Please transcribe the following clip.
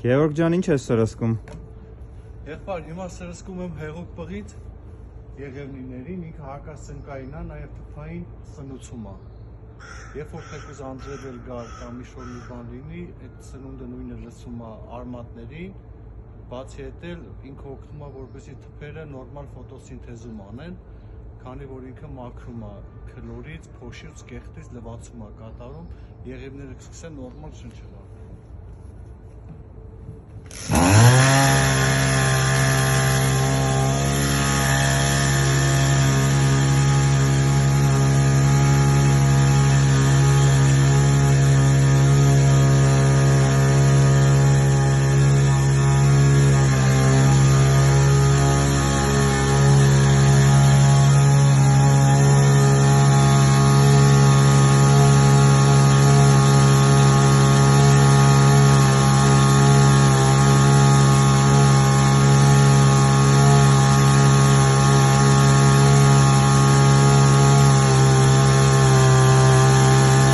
Գեորգ ջան, ինչ ես սրսկում։ Եղբայր, հիմա սրսկում եմ հեղուկ բղից եղևնիներին, ինքը հակասնկային է, նաև թփային սնուցում է։ Երբ որ թեկուզ անձրևել գա կամ ինչ-որ մի բան լինի, այդ սնունդը նույնը լցում է արմատներին, բացի այդ էլ ինքը օգնում է, որպեսզի թփերը նորմալ ֆոտոսինթեզում անեն, քանի որ ինքը մաքրում է քլորից, փոշից, կեղտից լվացում է կատարում, եղևները կսկսեն նորմալ շնչել։